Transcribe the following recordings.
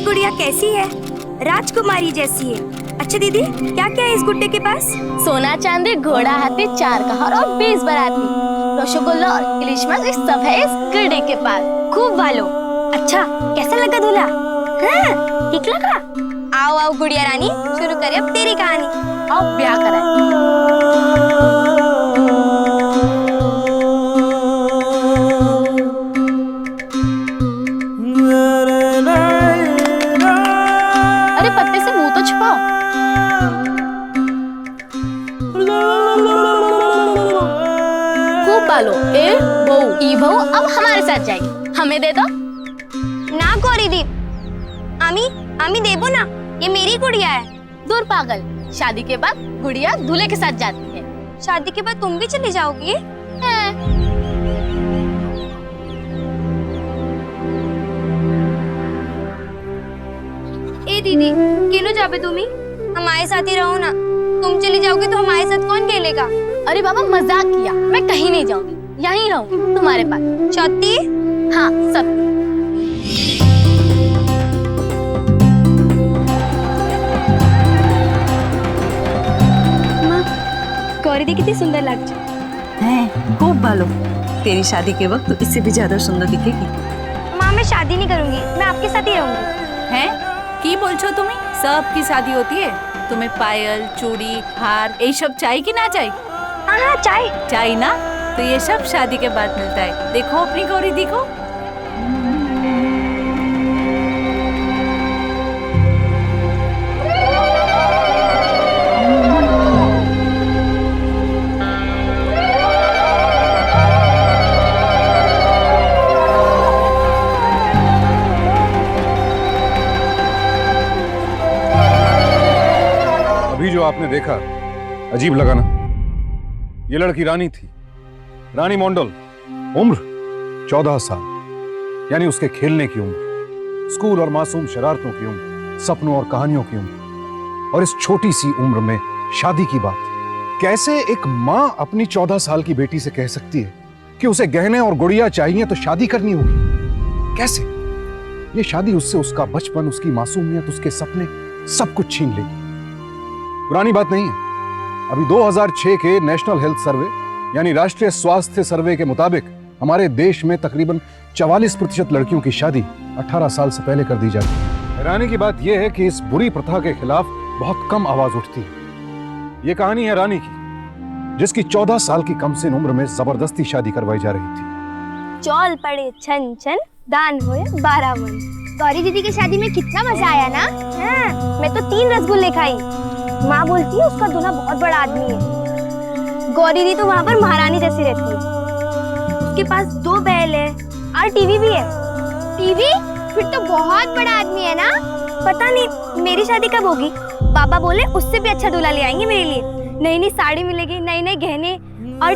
गुड़िया कैसी है? राजकुमारी जैसी है। अच्छा दीदी, क्या क्या है इस गुड्डे के पास? सोना चांदी घोड़ा हाथी 4 कहार और 20 बाराती, रसगुल्ला और इलिशमा ये सब है इस गुड्डे के पास। खूब वालो। अच्छा कैसा लगा दूल्हा? हाँ ठीक लगा। आओ आओ गुड़िया रानी, शुरू करें अब तेरी कहानी। अब ब्याह कराए। अरे पत्ते से मुंह तो छुपाओ। खूब पालो। ए बहू, ई बहू अब हमारे साथ जाएगी, हमें दे दो। ना गौरी दी, आमी आमी देबो ना, ये मेरी गुड़िया है। दूर पागल, शादी के बाद गुड़िया दूल्हे के साथ जाती है। शादी के बाद तुम भी चली जाओगी? ए दीदी, केनो जाबे तुमी? हमारे साथ ही रहो ना। तुम चली जाओगी तो हमारे साथ कौन खेलेगा? अरे बाबा मजाक किया, मैं कहीं नहीं जाऊंगी, यहीं रहूंगी तुम्हारे पास। सत्ती? हाँ सत्ती। गौरी दी कितनी सुंदर लगती है। खूब भालो। तेरी शादी के वक्त तो इससे भी ज्यादा सुंदर दिखेगी। माँ मैं शादी नहीं करूंगी, मैं आपके साथ ही रहूंगी। हैं? की बोल छो तुम्हें? सबकी शादी होती है, तुम्हें पायल चूड़ी हार ये सब चाहिए कि ना चाहिए? हाँ हाँ चाय चाहिए ना, तो ये सब शादी के बाद मिलता है। देखो अपनी गौरी दी को। अभी जो आपने देखा अजीब लगा ना? ये लड़की रानी थी, रानी मंडल। उम्र 14 साल, यानी उसके खेलने की उम्र, स्कूल और मासूम शरारतों की उम्र, सपनों और कहानियों की उम्र। और इस छोटी सी उम्र में शादी की बात। कैसे एक मां अपनी 14 साल की बेटी से कह सकती है कि उसे गहने और गुड़िया चाहिए तो शादी करनी होगी? कैसे? ये शादी उससे उसका बचपन, उसकी मासूमियत, उसके सपने सब कुछ छीन लेगी। पुरानी बात नहीं है। अभी 2006 के नेशनल हेल्थ सर्वे यानी राष्ट्रीय स्वास्थ्य सर्वे के मुताबिक हमारे देश में तकरीबन 44% लड़कियों की शादी 18 साल से पहले कर दी जाती है। हैरानी की बात यह है कि इस बुरी प्रथा के खिलाफ बहुत कम आवाज उठती है। ये कहानी है रानी की, जिसकी 14 साल की कमसिन उम्र में जबरदस्ती शादी करवाई जा रही थी। चौल पड़े छन छन, दान होए 12 मन। गौरी दीदी की शादी में कितना मजा आया ना? हाँ, मैं तो 3 रसगुल्ले खाई। माँ बोलती है उसका दूल्हा बहुत बड़ा आदमी है। गौरी दी तो वहाँ पर महारानी जैसी रहती है। उसके पास 2 बैल है और टीवी भी है। टीवी? फिर तो बहुत बड़ा आदमी है ना? पता नहीं मेरी शादी कब होगी। पापा बोले उससे भी अच्छा दूल्हा ले आएंगे मेरे लिए। नई नई साड़ी मिलेगी, नए नए गहने और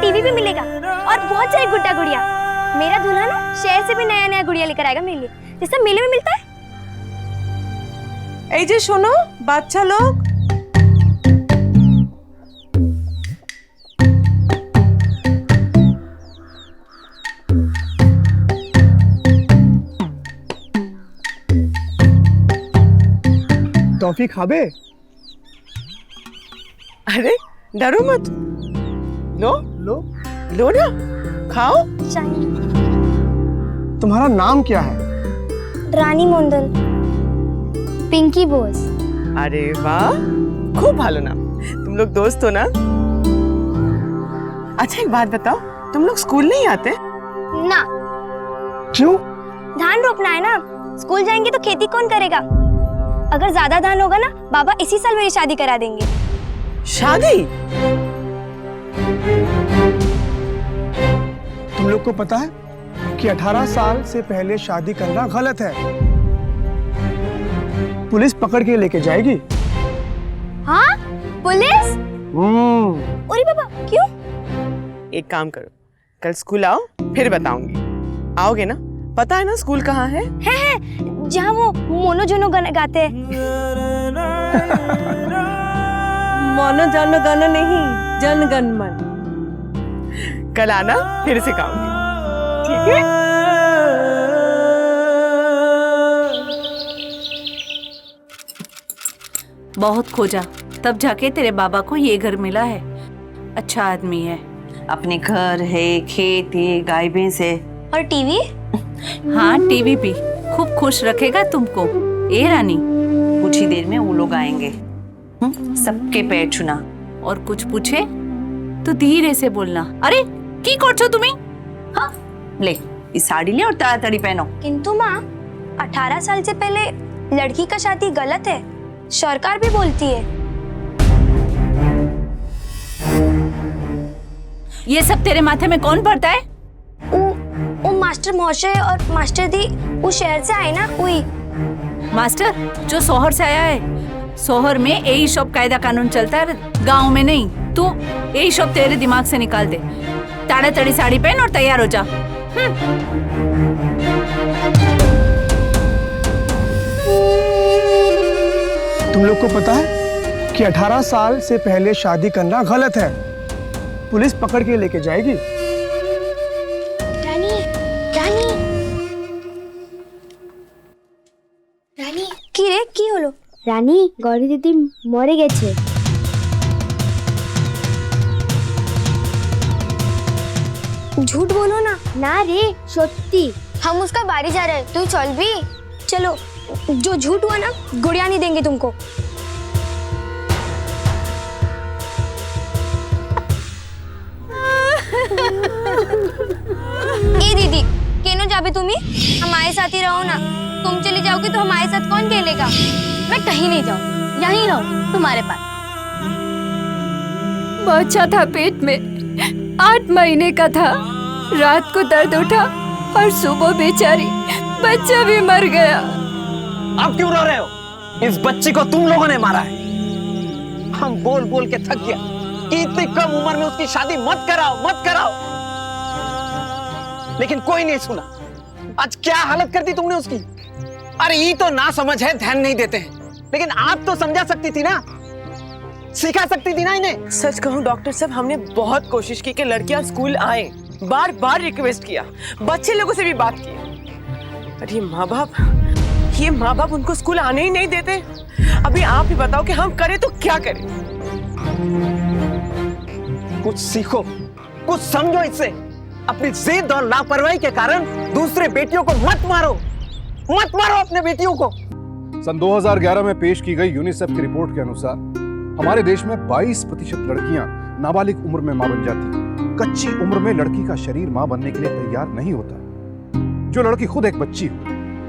टीवी भी मिलेगा और बहुत सारी गुड्डा गुड़िया। मेरा दूल्हा ना शहर से भी नया नया गुड़िया लेकर आएगा मेरे लिए, जैसा मेले में मिलता है। এই যে শোনো বাচ্চা লোক, टॉफी खाबे? अरे डरो मत, लो लो। लो ना, खाओ। तुम्हारा नाम क्या है? रानी मंडल, पिंकी बोस। अरे वाह, खूब भालो नाम। तुम लोग दोस्त हो ना? अच्छा एक बात बताओ, तुम लोग स्कूल नहीं आते? ना। क्यों? धान रोपना है ना, स्कूल जाएंगे तो खेती कौन करेगा? अगर ज्यादा धान होगा ना, बाबा इसी साल मेरी शादी करा देंगे। शादी? तुम लोग को पता है कि 18 साल से पहले शादी करना गलत है। पुलिस पकड़ के लेके जाएगी। हाँ? पुलिस? अरे बाबा क्यों? एक काम करो, कल स्कूल आओ फिर बताऊंगी। आओगे ना? पता है ना स्कूल कहाँ है? है जहाँ वो मोनो जोनो गाते हैं। मोनो जन गण नहीं, जन गण मन। कल आना फिर सिखाऊंगी, ठीक है? बहुत खोजा, तब जाके तेरे बाबा को ये घर मिला है। अच्छा आदमी है। अपने घर है, खेत है, गाय भैंस है। और टीवी? हाँ, टीवी भी खूब खुश रखेगा तुमको। ए रानी, कुछ ही देर में वो लोग आएंगे। सबके पैर छूना। और कुछ पूछे तो धीरे से बोलना। अरे की करछो तुम्हें? हाँ, ले ये साड़ी ले और ताड़ाताड़ी पहनो। किंतु माँ, 18 साल से पहले लड़की का शादी गलत है, सरकार भी बोलती है। ये सब तेरे माथे में कौन पड़ता है? वो मास्टर महोशय और मास्टर दी वो शहर से आए ना, वही। मास्टर जो शोहर से आया है, शोहर में यही सब कायदा कानून चलता है, गांव में नहीं। तू यही सब तेरे दिमाग से निकाल दे। ताड़ाताड़ी साड़ी पहन और तैयार हो जा। तुम लोग को पता है कि 18 साल से पहले शादी करना गलत है। पुलिस पकड़ के लेके जाएगी। रानी, रानी, रानी, की रे, की हलो? রানী গৌরী দিদি মরে গেছে। झूठ बोलो ना। না রে সত্যি। हम उसका बारी जा रहे हैं, तू चल भी। चलो, जो झूठ हुआ ना, गुड़िया नहीं देंगे तुमको। ए दीदी, केनो जाबे तुम्ही? हमारे साथ ही रहो ना। तुम चली जाओगी तो हमारे साथ कौन खेलेगा? मैं कहीं नहीं जाऊँ, यहीं रहूँ तुम्हारे पास। बच्चा था पेट में, 8 महीने का था। रात को दर्द उठा और सुबह बेचारी बच्चा भी मर गया। अब क्यों रो रहे हो? इस बच्ची को तुम लोगों ने मारा है। हम बोल बोल के थक गया कि इतनी कम उम्र में उसकी शादी मत कराओ, मत कराओ, लेकिन कोई नहीं सुना। आज क्या हालत कर दी तुमने उसकी। अरे ये तो ना समझ है, ध्यान नहीं देते हैं, लेकिन आप तो समझा सकती थी ना, सिखा सकती थी ना इन्हें। सच कहूँ डॉक्टर साहब, हमने बहुत कोशिश की कि लड़कियां स्कूल आए, बार बार रिक्वेस्ट किया, बच्चे लोगों से भी बात की, पर ये माँ बाप उनको स्कूल आने ही नहीं देते। अभी आप ही बताओ कि हम करें तो क्या करें? कुछ सीखो, कुछ समझो इससे। अपनी जिद और लापरवाही के कारण दूसरे बेटियों को मत मारो, मत मारो अपने बेटियों को। सन 2011 में पेश की गई यूनिसेफ की रिपोर्ट के अनुसार हमारे देश में 22% लड़कियां नाबालिग उम्र में मां बन जाती हैं। कच्ची उम्र में लड़की का शरीर मां बनने के लिए तैयार नहीं होता। जो लड़की खुद एक बच्ची हो,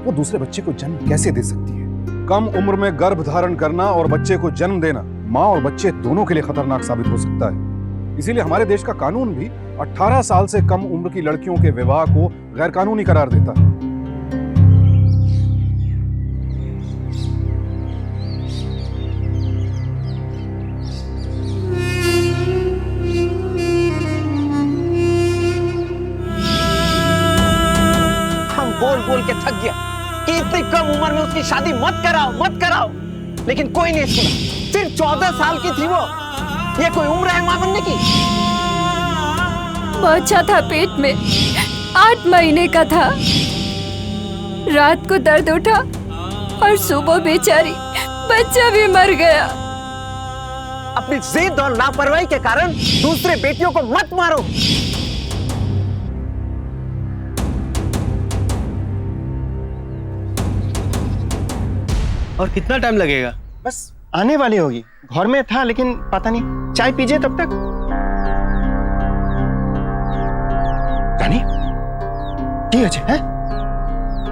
वो दूसरे बच्चे को जन्म कैसे दे सकती है? कम उम्र में गर्भ धारण करना और बच्चे को जन्म देना मां और बच्चे दोनों के लिए खतरनाक साबित हो सकता है। इसीलिए हमारे देश का कानून भी 18 साल से कम उम्र की लड़कियों के विवाह को गैर कानूनी करार देता है। बोल बोल के थक गया कि इतनी कम उम्र में उसकी शादी मत कराओ, मत कराओ, लेकिन कोई नहीं सुना। सिर्फ 14 साल की थी वो। ये कोई उम्र है मां बनने की? बच्चा था पेट में, 8 महीने का था। रात को दर्द उठा और सुबह बेचारी बच्चा भी मर गया। अपनी जिद और लापरवाही के कारण दूसरे बेटियों को मत मारो। और कितना टाइम लगेगा? बस आने वाली होगी। घर में था लेकिन पता नहीं। चाय पीजिए तब तक। रानी, ठीक है?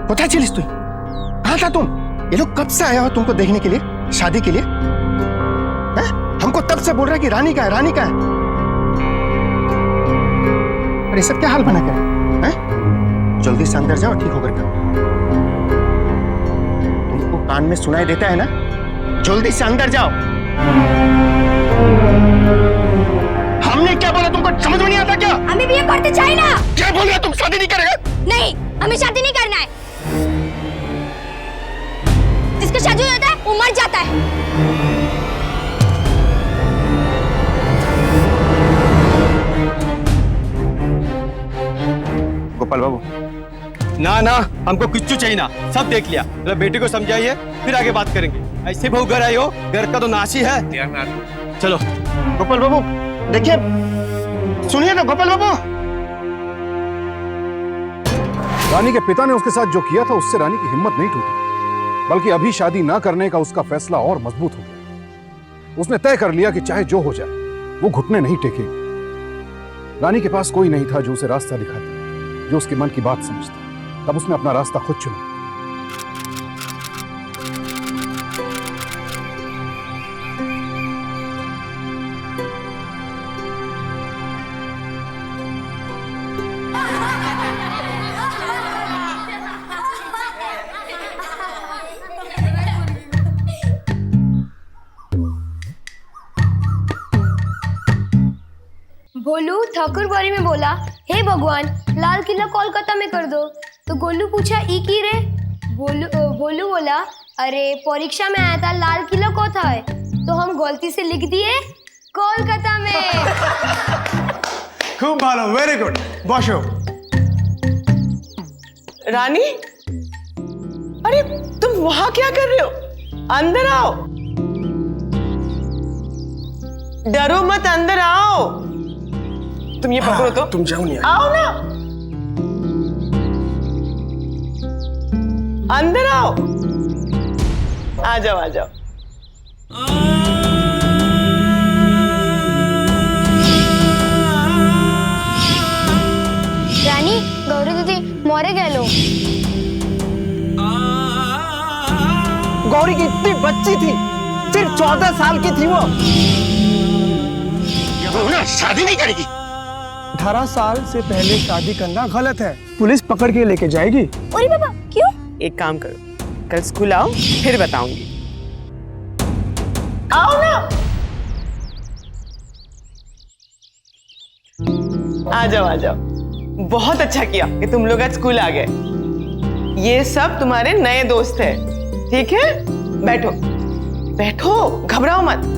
पता चलिस तू कहाँ था तुम? ये लोग कब से आया हो तुमको देखने के लिए, शादी के लिए? है? हमको तब से बोल रहा है कि रानी का है, रानी का है। अरे सब क्या हाल बना कर है? जल्दी से अंदर जाओ, ठीक होकर करो। कान में सुनाई देता है ना? जल्दी से अंदर जाओ। हमने क्या बोला तुमको समझ में नहीं आता क्या? हमें भी ये करते चाहिए ना। क्या बोल रहे हो तुम? शादी नहीं करेगा? नहीं, हमें शादी नहीं करना है। जिसका शादी हो जाता है वो मर जाता है। गोपाल बाबू, ना ना, हमको कुछ चाहिए ना, सब देख लिया। बेटी को समझाइए, फिर आगे बात करेंगे। ऐसे बहू घर आई हो, घर का तो नाश ही है। चलो गोपाल बाबू देखिए, सुनिए ना गोपाल बाबू। रानी के पिता ने उसके साथ जो किया था उससे रानी की हिम्मत नहीं टूटी, बल्कि अभी शादी ना करने का उसका फैसला और मजबूत हो गया। उसने तय कर लिया कि चाहे जो हो जाए वो घुटने नहीं टेकेगी। रानी के पास कोई नहीं था जो उसे रास्ता दिखाता, जो उसके मन की बात समझता। तब उसने अपना रास्ता खुद चुना। गोलू ठाकुर बारी में बोला, हे भगवान लाल किला कोलकाता में कर दो। तो गोलू पूछा ई की रे? भोलू बोला, अरे परीक्षा में आया था लाल किला को था है, तो हम गलती से लिख दिए कोलकाता में। खूब भालो, वेरी गुड, बॉशो। रानी, अरे तुम वहां क्या कर रहे हो? अंदर आओ, डरो मत, अंदर आओ। तुम ये पकड़ो तो। तुम जाओ नहीं। आओ ना, अंदर आओ, आ जाओ आ जाओ। रानी, गौरी दीदी मोरे गेलो। गौरी की इतनी बच्ची थी, सिर्फ 14 साल की थी वो। ये ना शादी नहीं करेगी। 18 साल से पहले शादी करना गलत है, पुलिस पकड़ के लेके जाएगी। अरे बाबा क्यों? एक काम करो, कल स्कूल आओ, फिर बताऊंगी। आओ ना, आ जाओ आ जाओ। बहुत अच्छा किया कि तुम लोग आज स्कूल आ गए। ये सब तुम्हारे नए दोस्त हैं, ठीक है? बैठो बैठो, घबराओ मत।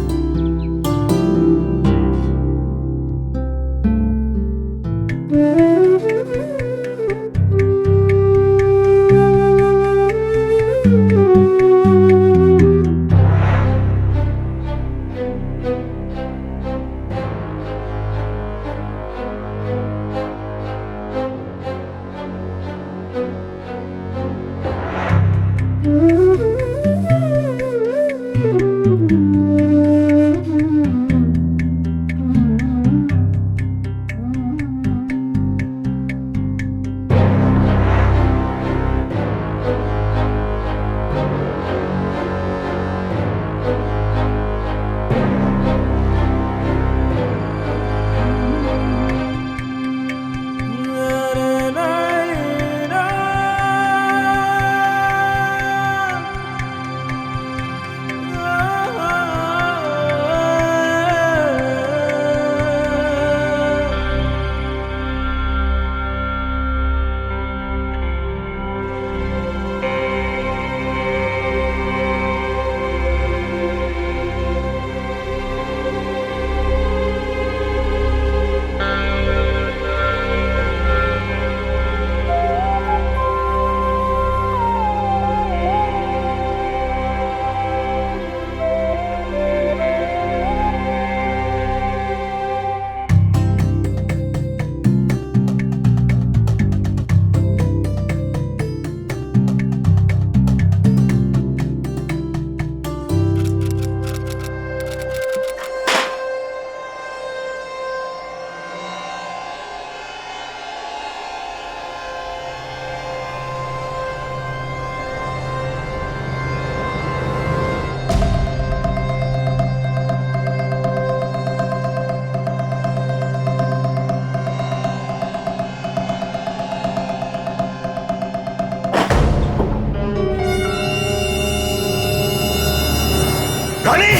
रानी,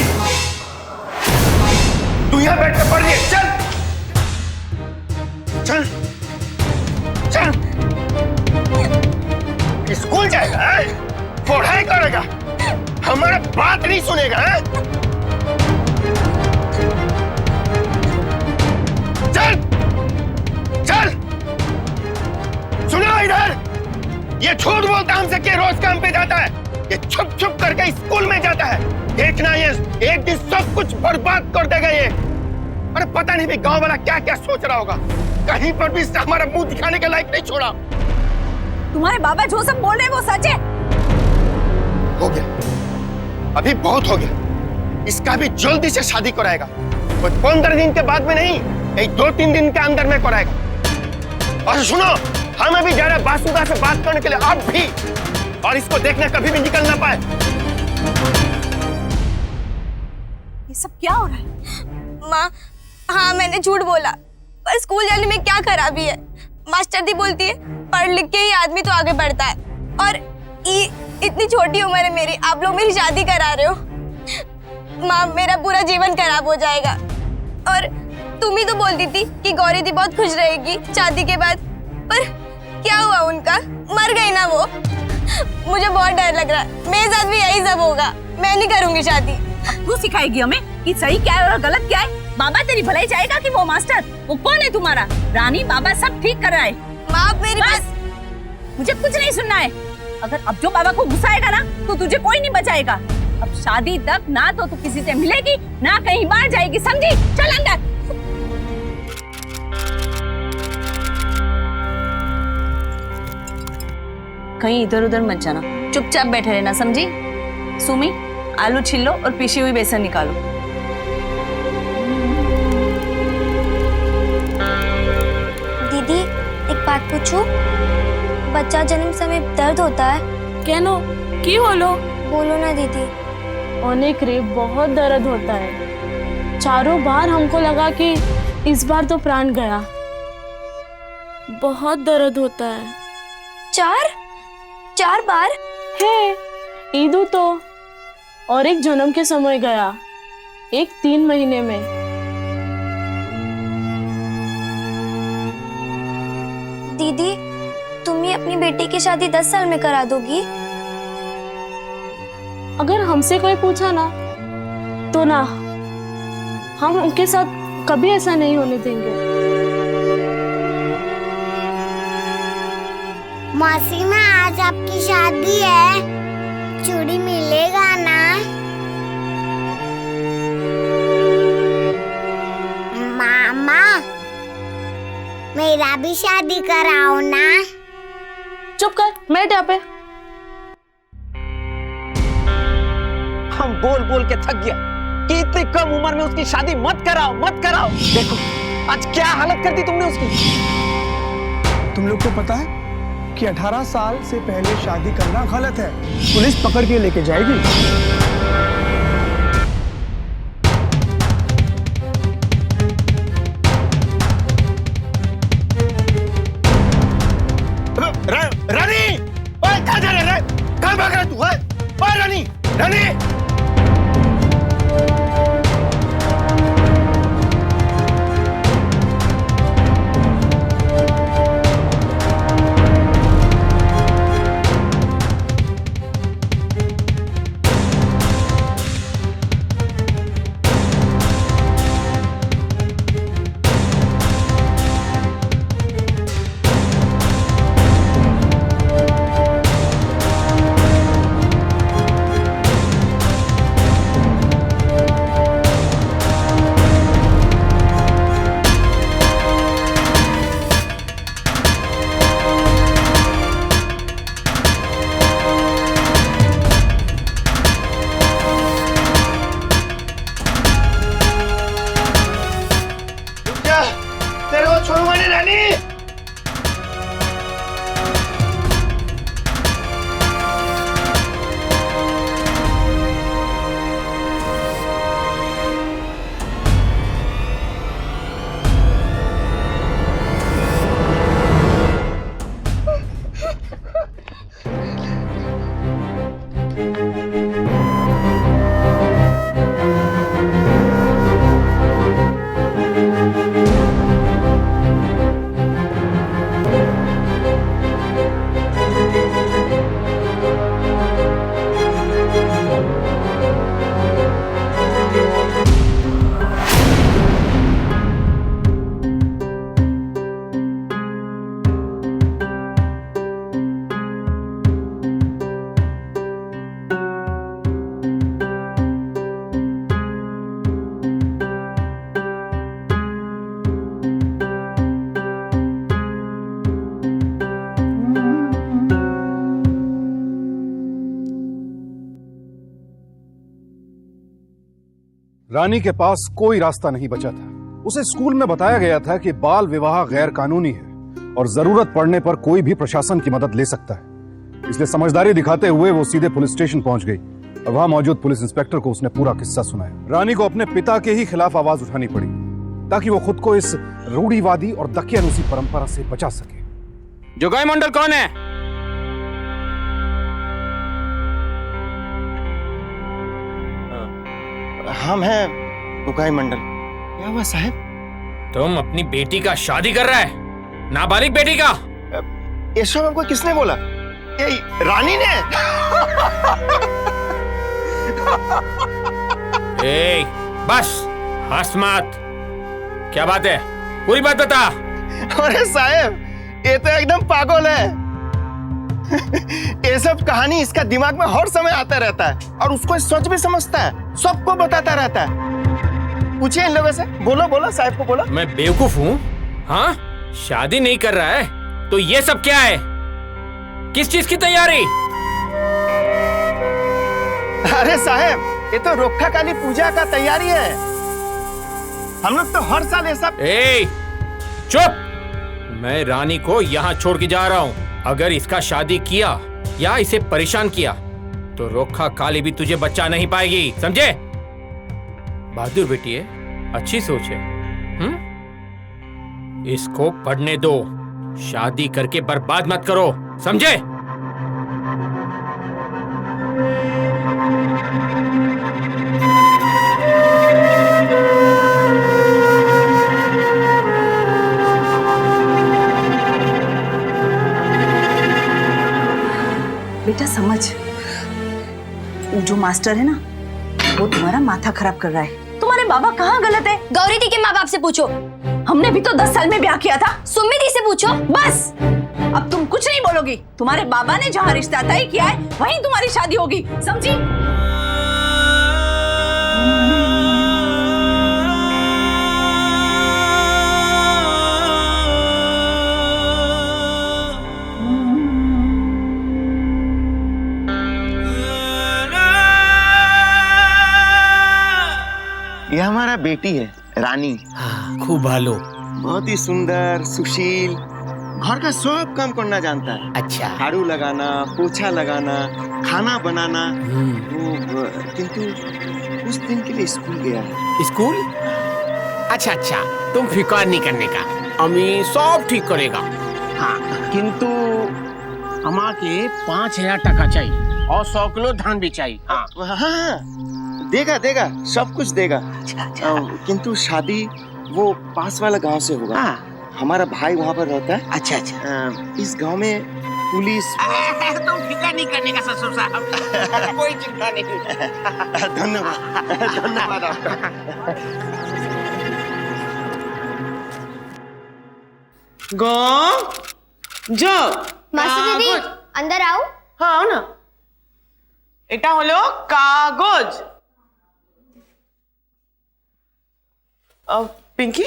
तू यहां बैठ के पढ़ ले। चल चल चल, स्कूल जाएगा, पढ़ाई करेगा, हमारा बात नहीं सुनेगा। चल चल, सुनो इधर, ये झूठ बोलता हमसे कि रोज काम पे जाता है। ये छुप छुप करके स्कूल में जाता है। देखना ये एक दिन सब कुछ बर्बाद कर देगा ये। अरे पता नहीं भी गांव वाला क्या क्या सोच रहा होगा। कहीं पर भी हमारा मुंह दिखाने के लायक नहीं छोड़ा। तुम्हारे बाबा जो सब बोल रहे हैं वो सच है। हो गया, अभी बहुत हो गया। इसका भी जल्दी से शादी कराएगा। कोई 15 दिन के बाद में नहीं, एक 2-3 दिन के अंदर में कराएगा। और सुनो, हम अभी जा रहे हैं बासुदा से बात करने के लिए, आप भी। और इसको देखने कभी भी निकल ना पाए। ये सब क्या हो रहा है? माँ, हाँ मैंने झूठ बोला, पर स्कूल जाने में क्या खराबी है? मास्टर दी बोलती है पढ़ लिख के ही आदमी तो आगे बढ़ता है। और इतनी छोटी उम्र है मेरी, आप लोग मेरी शादी करा रहे हो। माँ, मेरा पूरा जीवन खराब हो जाएगा। और तुम ही तो बोलती थी कि गौरी दी बहुत खुश रहेगी शादी के बाद, पर क्या हुआ उनका? मर गई ना वो। मुझे बहुत डर लग रहा है, मेरे साथ भी यही सब होगा। मैं नहीं करूंगी शादी। तू सिखाएगी हमें कि सही क्या है और गलत क्या है? बाबा तेरी भलाई चाहेगा कि वो मास्टर? वो कौन है तुम्हारा? रानी, बाबा सब ठीक कर रहा है। माँ, मेरी बात, मुझे कुछ नहीं सुनना है। अगर अब जो बाबा को गुस्सा आएगा ना तो तुझे कोई नहीं बचाएगा। अब शादी तक ना तो तू किसी से मिलेगी ना कहीं बाहर जाएगी, समझी? चल अंदर। कहीं इधर उधर मत जाना, चुपचाप बैठे रहना, समझी? सुमी, आलू छील लो और पिसी हुई बेसन निकालो। दीदी एक बात पूछूं? बच्चा जन्म समय दर्द होता है? केनो की होलो? बोलो ना दीदी। अनेक रे बहुत दर्द होता है। चारों बार हमको लगा कि इस बार तो प्राण गया। बहुत दर्द होता है। 4 बार है ईदू तो, और एक जन्म के समय गया, एक 3 महीने में। दीदी, तुम ही अपनी बेटी की शादी 10 साल में करा दोगी? अगर हमसे कोई पूछा ना तो ना, हम उनके साथ कभी ऐसा नहीं होने देंगे। मौसी में आज आपकी शादी है, चूड़ी मिलेगा ना? मामा, मेरा भी शादी कराओ ना। चुप कर, बैठ यहाँ पे। हम बोल बोल के थक गया कि इतनी कम उम्र में उसकी शादी मत कराओ, मत कराओ। देखो आज क्या हालत कर दी तुमने उसकी। तुम लोग को पता है कि 18 साल से पहले शादी करना गलत है। पुलिस पकड़ के लेके जाएगी। रानी, ओए कहाँ जा रहे? कहाँ भाग रहा तू? ओए रानी, रानी। रानी के पास कोई रास्ता नहीं बचा था। उसे स्कूल में बताया गया था कि बाल विवाह गैर कानूनी है और जरूरत पड़ने पर कोई भी प्रशासन की मदद ले सकता है। इसलिए समझदारी दिखाते हुए वो सीधे पुलिस स्टेशन पहुंच गई और वहां मौजूद पुलिस इंस्पेक्टर को उसने पूरा किस्सा सुनाया। रानी को अपने पिता के ही खिलाफ आवाज उठानी पड़ी ताकि वो खुद को इस रूढ़िवादी और दकियानुसी परंपरा से बचा सके। जोगाई मंडल कौन है? हम हैं गुगाई मंडल। क्या हुआ साहब? तुम अपनी बेटी का शादी कर रहा है, नाबालिग बेटी का। ये सब आपको किसने बोला? ये रानी ने। ए, बस हंस मत। क्या बात है, पूरी बात बता। अरे साहब, ये तो एकदम पागल है। ये सब कहानी इसका दिमाग में हर समय आता रहता है और उसको सच भी समझता है, सबको बताता रहता है। पूछिए इन लोगों से। बोलो बोलो, साहब को बोलो। मैं बेवकूफ हूँ? हाँ, शादी नहीं कर रहा है तो ये सब क्या है? किस चीज की तैयारी? अरे साहब, ये तो रोखा काली पूजा का तैयारी है। हम लोग तो हर साल ये सब। ए, चुप! मैं रानी को यहाँ छोड़ के जा रहा हूँ। अगर इसका शादी किया या इसे परेशान किया तो रोखा काली भी तुझे बच्चा नहीं पाएगी, समझे? बहादुर बेटी है, अच्छी सोच है। इसको पढ़ने दो, शादी करके बर्बाद मत करो, समझे? बेटा समझ, वो जो मास्टर है ना, वो तुम्हारा माथा खराब कर रहा है। तुम्हारे बाबा कहाँ गलत है? गौरी दी के माँ बाप से पूछो। हमने भी तो 10 साल में ब्याह किया था। सुम्मी दी से पूछो। बस, अब तुम कुछ नहीं बोलोगी। तुम्हारे बाबा ने जहाँ रिश्ता तय किया है वहीं तुम्हारी शादी होगी, समझी? ये हमारा बेटी है रानी। हाँ, खूब भालो। बहुत ही सुंदर, सुशील, घर का सब काम करना जानता है। अच्छा। झाड़ू लगाना, पोछा लगाना, खाना बनाना। वो किंतु उस दिन के लिए स्कूल गया है। स्कूल? अच्छा अच्छा, तुम फिकर नहीं करने का, अम्मी सब ठीक करेगा। हाँ, किंतु अम्मा के 5,000 टका चाहिए और 100 किलो धान भी चाहिए। हाँ हाँ, देगा देगा, सब कुछ देगा। किंतु शादी वो पास वाला गांव से होगा। हमारा भाई वहाँ पर रहता है। अच्छा अच्छा। इस गांव में पुलिस। तुम फिकर नहीं करने का ससुर साहब, कोई चिंता नहीं। धन्यवाद धन्यवाद आपका। जो मास्टर दीदी, अंदर आओ। हाँ आओ ना। এটা হলো कागज। पिंकी,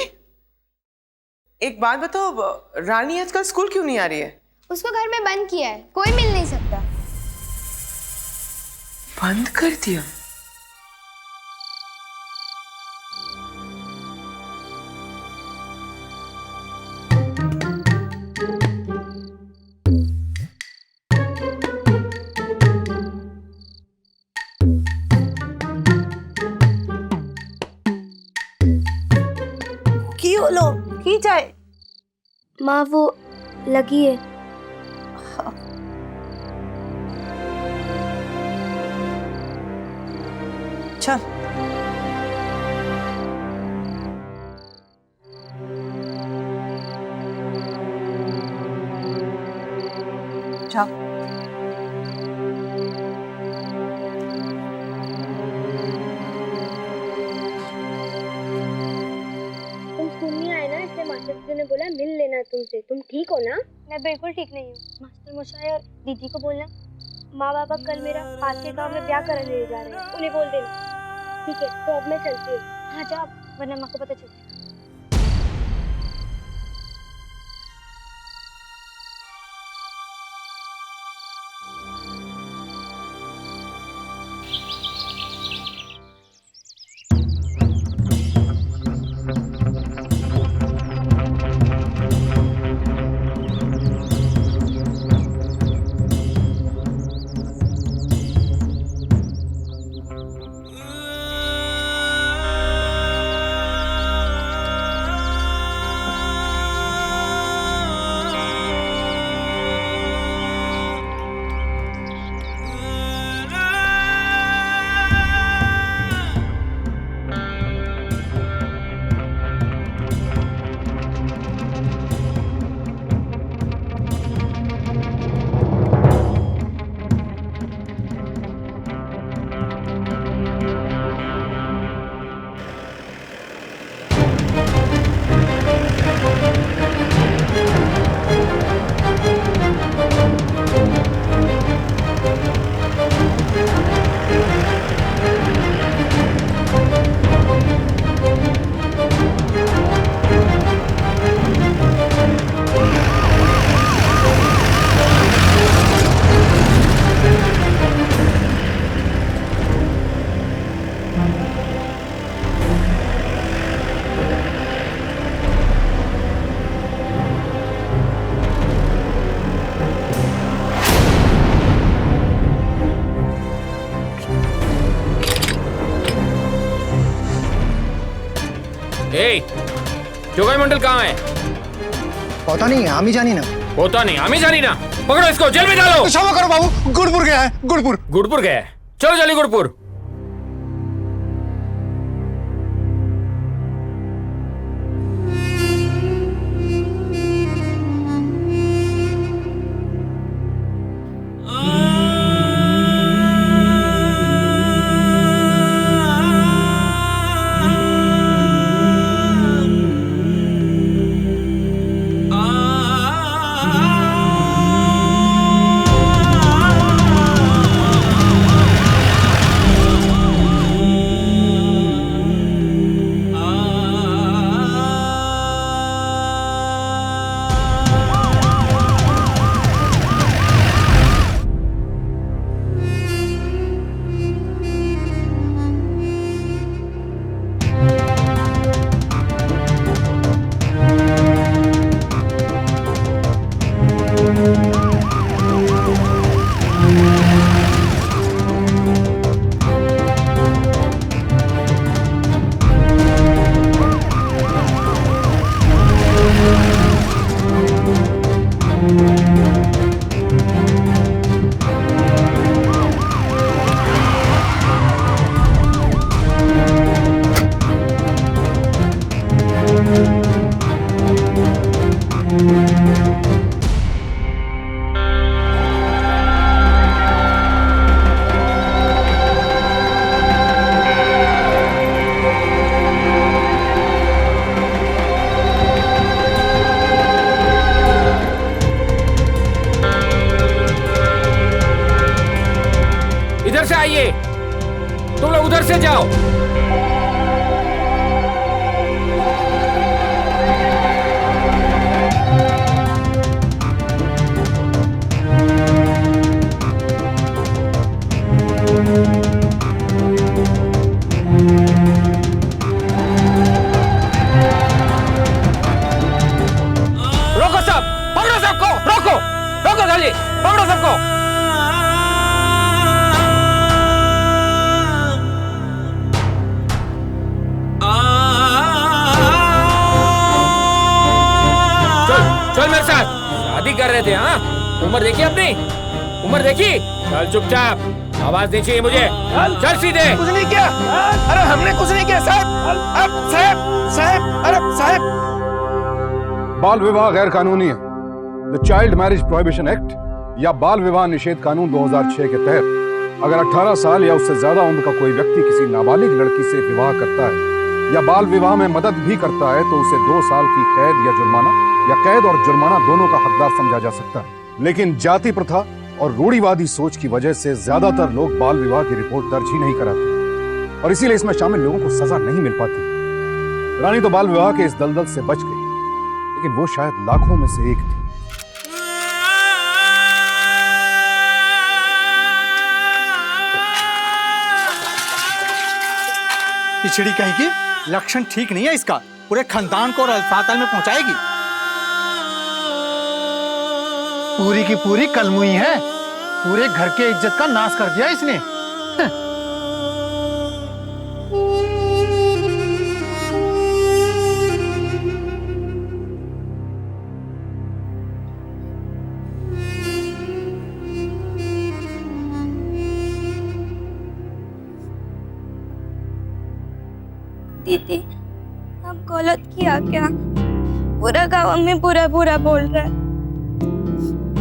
एक बात बताओ, रानी आजकल स्कूल क्यों नहीं आ रही है? उसको घर में बंद किया है, कोई मिल नहीं सकता। बंद कर दिया? की जाए माँ, वो लगी है। चल। जाओ। मास्टर ने बोला मिल लेना तुमसे। तुम ठीक हो ना? मैं बिल्कुल ठीक नहीं हूँ। मास्टर मशाई और दीदी को बोलना माँ बाबा कल मेरा पास के गांव में ब्याह करने ले जा रहे हैं, उन्हें बोल देना। ठीक है, तो अब मैं चलती हूँ। हाँ जाओ, वरना माँ को पता चल जाएगा। जोगाई मंडल कहाँ है? पता नहीं, हम ही जानी ना। होता नहीं, हम ही जानी ना। पकड़ो इसको, जेल में डालो। तो क्षमा करो बाबू, गुड़पुर गया है, गुड़पुर। गुड़पुर गया है? चलो जल्दी गुड़पुर। इधर से आइए, तुम लोग उधर से जाओ। रोको सब, पकड़ो सबको, रोको, रोको जल्दी, पकड़ो सबको। चल मेरे साथ, शादी कर रहे थे। हाँ, उम्र देखी अपनी, उम्र देखी। चल चुपचाप, आवाज नहीं चाहिए मुझे। चल सीधे। कुछ नहीं किया, अरे हमने कुछ नहीं किया साहब। अब साहब, साहब, अरे साहब। बाल विवाह गैर कानूनी है। The child marriage prohibition act या बाल विवाह निषेध कानून 2006 के तहत अगर 18 साल या उससे ज्यादा उम्र का कोई व्यक्ति किसी नाबालिग लड़की से विवाह करता है या बाल विवाह में मदद भी करता है तो उसे 2 साल की कैद या जुर्माना या कैद और जुर्माना दोनों का हकदार समझा जा सकता है। लेकिन जाति प्रथा और रूढ़िवादी सोच की वजह से ज्यादातर लोग बाल विवाह की रिपोर्ट दर्ज ही नहीं कराते और इसीलिए इसमें शामिल लोगों को सजा नहीं मिल पाती। रानी तो बाल विवाह के इस दलदल से बच गई, लेकिन वो शायद लाखों में से एक थी। पिछड़ी कहेगी, लक्षण ठीक नहीं है इसका, पूरे खानदान को और अस्पताल में पहुंचाएगी। पूरी की पूरी कलमुई है, पूरे घर के इज्जत का नाश कर दिया इसने। दीदी, अब गलत किया क्या? पूरा गांव में बुरा बुरा बोल रहा है।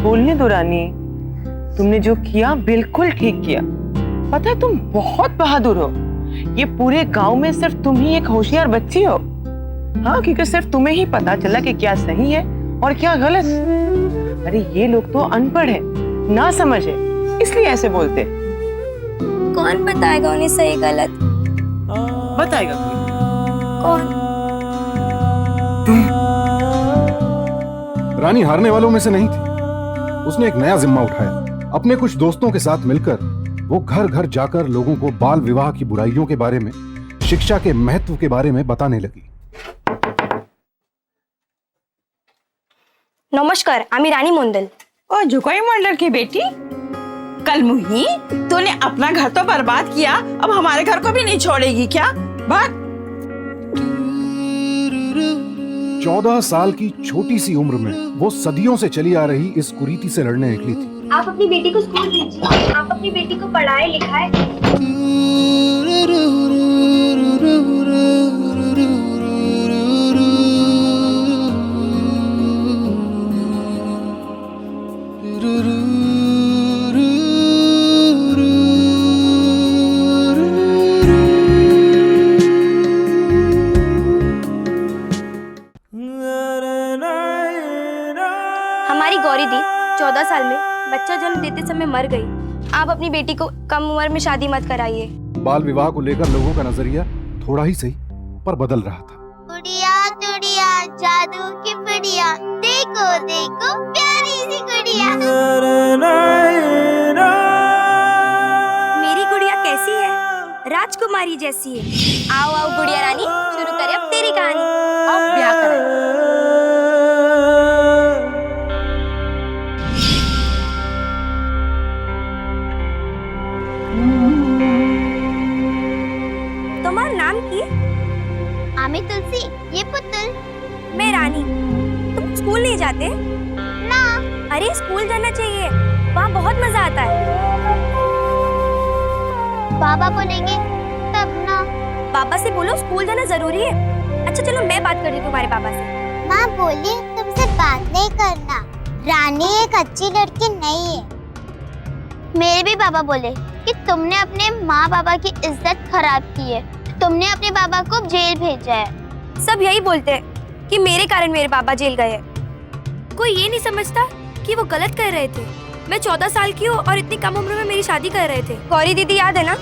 बोलने दो रानी, तुमने जो किया बिल्कुल ठीक किया। पता है तुम बहुत बहादुर हो। ये पूरे गांव में सिर्फ तुम ही एक होशियार बच्ची हो। हाँ, क्योंकि सिर्फ तुम्हें ही पता चला कि क्या सही है और क्या गलत। अरे ये लोग तो अनपढ़ है, ना समझ है, इसलिए ऐसे बोलते। कौन बताएगा उन्हें सही गलत? बताएगा कोई। कौन? रानी हारने वालों में से नहीं थी। उसने एक नया जिम्मा उठाया। अपने कुछ दोस्तों के साथ मिलकर वो घर घर जाकर लोगों को बाल विवाह की बुराइयों के बारे में, शिक्षा के महत्व के बारे में बताने लगी। नमस्कार, आमी रानी मंडल। ओ जोगाई मंडल की बेटी, कल मुही तूने अपना घर तो बर्बाद किया, अब हमारे घर को भी नहीं छोड़ेगी क्या? भाग। 14 साल की छोटी सी उम्र में वो सदियों से चली आ रही इस कुरीति से लड़ने निकली थी। आप अपनी बेटी को स्कूल भेजिए, आप अपनी बेटी को पढ़ाए लिखाए। हमारी गौरी दी 14 साल में बच्चा जन्म देते समय मर गई। आप अपनी बेटी को कम उम्र में शादी मत कराइए। बाल विवाह को लेकर लोगों का नजरिया थोड़ा ही सही पर बदल रहा था। गुड़िया गुड़िया जादू की गुड़िया, देखो देखो प्यारी सी गुड़िया। मेरी गुड़िया कैसी है? राजकुमारी जैसी है। आओ आओ गुड़िया रानी, शुरू करें अब तेरी कहानी। अब ब्याह करें। तुम्हारा नाम की? आमी तुलसी, ये पुतुल। मैं रानी। तुम स्कूल नहीं जाते? ना। अरे स्कूल जाना चाहिए, वहाँ बहुत मजा आता है। बाबा बोलेंगे तब ना। पापा से बोलो स्कूल जाना जरूरी है। अच्छा चलो मैं बात कर रही हूँ तुम्हारे पापा से। माँ बोली तुमसे बात नहीं करना, रानी एक अच्छी लड़की नहीं है। मेरे भी पापा बोले कि तुमने अपने माँ बाबा की इज्जत खराब की है, तुमने अपने बाबा को जेल भेजा है। सब यही बोलते हैं कि मेरे कारण मेरे पापा जेल गए। कोई ये नहीं समझता कि वो गलत कर रहे थे। मैं 14 साल की हूँ और इतनी कम उम्र में मेरी शादी कर रहे थे। गौरी दीदी याद है ना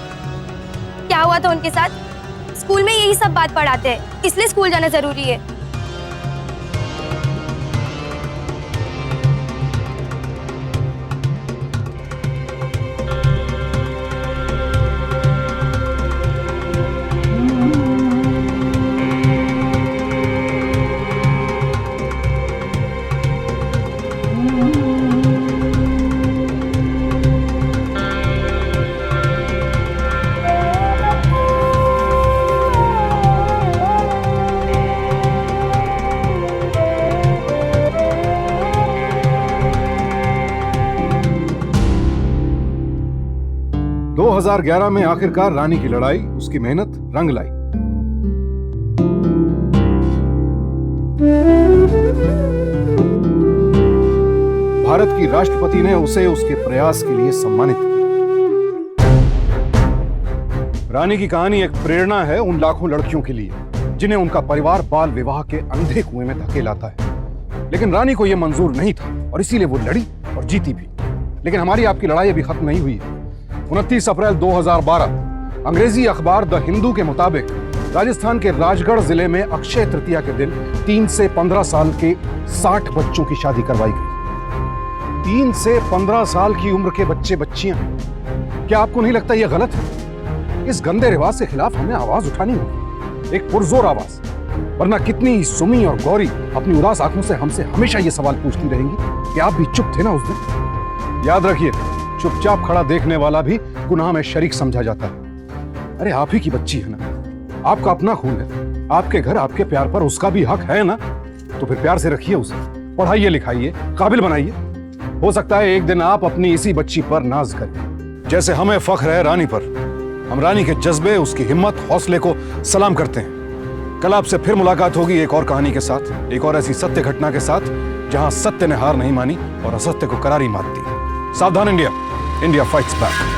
क्या हुआ था उनके साथ? स्कूल में यही सब बात पढ़ाते हैं, इसलिए स्कूल जाना जरूरी है। दो 2011 में आखिरकार रानी की लड़ाई, उसकी मेहनत रंग लाई। भारत की राष्ट्रपति ने उसे उसके प्रयास के लिए सम्मानित किया। रानी की कहानी एक प्रेरणा है उन लाखों लड़कियों के लिए जिन्हें उनका परिवार बाल विवाह के अंधे कुएं में धकेलाता है। लेकिन रानी को यह मंजूर नहीं था और इसीलिए वो लड़ी और जीती भी। लेकिन हमारी आपकी लड़ाई अभी खत्म नहीं हुई है। 29 अप्रैल 2012 अंग्रेजी अखबार द हिंदू के मुताबिक राजस्थान के राजगढ़ जिले में अक्षय तृतीया के दिन 3 से 15 साल के 60 बच्चों की शादी करवाई गई। 3 से 15 साल की उम्र के बच्चे बच्चियां, क्या आपको नहीं लगता यह गलत है? इस गंदे रिवाज के खिलाफ हमें आवाज उठानी होगी, एक पुरजोर आवाज। वरना कितनी सुमी और गौरी अपनी उदास आंखों से हमसे हमेशा ये सवाल पूछती रहेंगी कि आप भी चुप थे ना उस दिन। याद रखिए, चुपचाप खड़ा देखने वाला भी गुनाह में शरीक समझा जाता है। अरे आप ही की बच्ची है ना, आपका अपना खून है, आपके घर आपके प्यार पर उसका भी हक है ना, तो फिर प्यार से रखिए उसे, पढ़ाइए लिखाइए, काबिल बनाइए। हो सकता है एक दिन आप अपनी इसी बच्ची पर नाज करें, जैसे हमें फख्र है रानी पर। हम रानी के जज्बे, उसकी हिम्मत, हौसले को सलाम करते हैं। कल आपसे फिर मुलाकात होगी एक और कहानी के साथ, एक और ऐसी सत्य घटना के साथ जहां सत्य ने हार नहीं मानी और असत्य को करारी मात दी। सावधान इंडिया, इंडिया फाइट्स बैक।